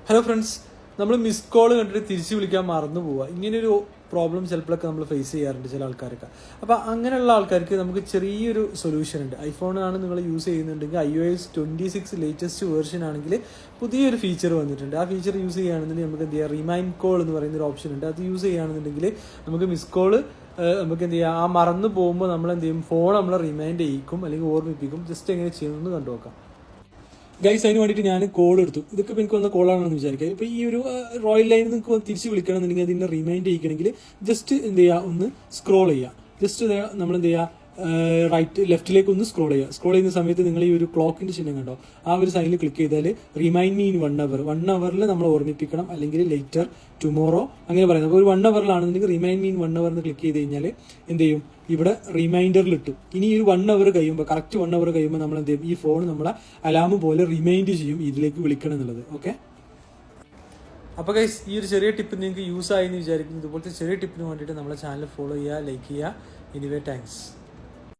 Hello friends, നമ്മൾ miss call കണ്ടിട്ട് തിരിച്ചു വിളിക്കാൻ മറന്നു പോവുക. ഇങ്ങനെയൊരു പ്രോബ്ലം ചിലപ്പോഴൊക്കെ നമ്മൾ ഫേസ് ചെയ്യാറുണ്ട് ചില ആൾക്കാർക്ക്. അപ്പോൾ അങ്ങനെയുള്ള ആൾക്കാർക്ക് നമുക്ക് ചെറിയൊരു സൊല്യൂഷൻ ഉണ്ട്. ഐഫോണാണ് നിങ്ങൾ യൂസ് ചെയ്യുന്നുണ്ടെങ്കിൽ iOS 26 ലേറ്റസ്റ്റ് വേർഷൻ ആണെങ്കിൽ പുതിയൊരു ഫീച്ചർ വന്നിട്ടുണ്ട്. ആ ഫീച്ചർ യൂസ് ചെയ്യുകയാണെന്നുണ്ടെങ്കിൽ നമുക്ക് എന്ത് ചെയ്യാം, റിമൈൻഡ് കോൾ എന്ന് പറയുന്ന ഒരു ഓപ്ഷൻ ഉണ്ട്. അത് യൂസ് ചെയ്യുകയാണെന്നുണ്ടെങ്കിൽ നമുക്ക് മിസ് കോള് നമുക്ക് എന്ത് ചെയ്യാം, ആ മറന്നു പോകുമ്പോൾ നമ്മൾ എന്ത് ചെയ്യും, ഫോൺ നമ്മളെ റിമൈൻഡ് ചെയ്യിക്കും അല്ലെങ്കിൽ ഓർമ്മിപ്പിക്കും. ജസ്റ്റ് എങ്ങനെ ചെയ്യുമെന്ന് കണ്ടു നോക്കാം. ഗൈസ്, അതിന് വേണ്ടിയിട്ട് ഞാൻ കോൾ എടുത്തു. ഇതൊക്കെ ഇപ്പോൾ എനിക്ക് വന്ന കോളാണെന്ന് വിചാരിക്കുക. ഇപ്പോൾ ഈ ഒരു റോയൽ ലൈനിൽ നിങ്ങൾക്ക് തിരിച്ച് വിളിക്കണമെന്നുണ്ടെങ്കിൽ അതിനെ റിമൈൻഡ് ചെയ്യിക്കണമെങ്കിൽ ജസ്റ്റ് എന്ത് ചെയ്യുക, ഒന്ന് സ്ക്രോൾ ചെയ്യുക. ജസ്റ്റ് നമ്മൾ എന്ത് ചെയ്യുക, ലെഫ്റ്റിലേക്ക് ഒന്ന് സ്ക്രോൾ ചെയ്യുക. സ്ക്രോൾ ചെയ്യുന്ന സമയത്ത് നിങ്ങൾ ഈ ഒരു ക്ലോക്കിന്റെ ചിഹ്നം കണ്ടോ, ആ ഒരു സൈനിൽ ക്ലിക്ക് ചെയ്താൽ റിമൈൻഡ് മീ ഇൻ 1 hour, 1 hourൽ നമ്മൾ ഓർമ്മിപ്പിക്കണം, അല്ലെങ്കിൽ ലേറ്റർ, ടുമോറോ അങ്ങനെ പറയുന്നത്. അപ്പോൾ ഒരു 1 hourലാണെന്നുണ്ടെങ്കിൽ റിമൈൻഡ് മീ ഇൻ 1 hour എന്ന് ക്ലിക്ക് ചെയ്ത് കഴിഞ്ഞാൽ എന്ത് ചെയ്യും, ഇവിടെ റിമൈൻഡറിൽ ഇട്ടു. ഇനി ഈ 1 hour കഴിയുമ്പോൾ, കറക്റ്റ് 1 hour കഴിയുമ്പോൾ നമ്മൾ എന്ത് ചെയ്യും, ഈ ഫോൺ നമ്മളെ അലാം പോലെ റിമൈൻഡ് ചെയ്യും ഇതിലേക്ക് വിളിക്കണം എന്നുള്ളത്. ഓക്കെ, അപ്പോൾ ഗൈസ്, ഈ ഒരു ചെറിയ ടിപ്പ് നിങ്ങൾക്ക് യൂസ് ആയി എന്ന് വിചാരിക്കുന്നു. ഇതുപോലത്തെ ചെറിയ ടിപ്പിന് വേണ്ടിയിട്ട് നമ്മളെ ചാനൽ ഫോളോ ചെയ്യുക, ലൈക്ക് ചെയ്യുക. Anyway, thanks.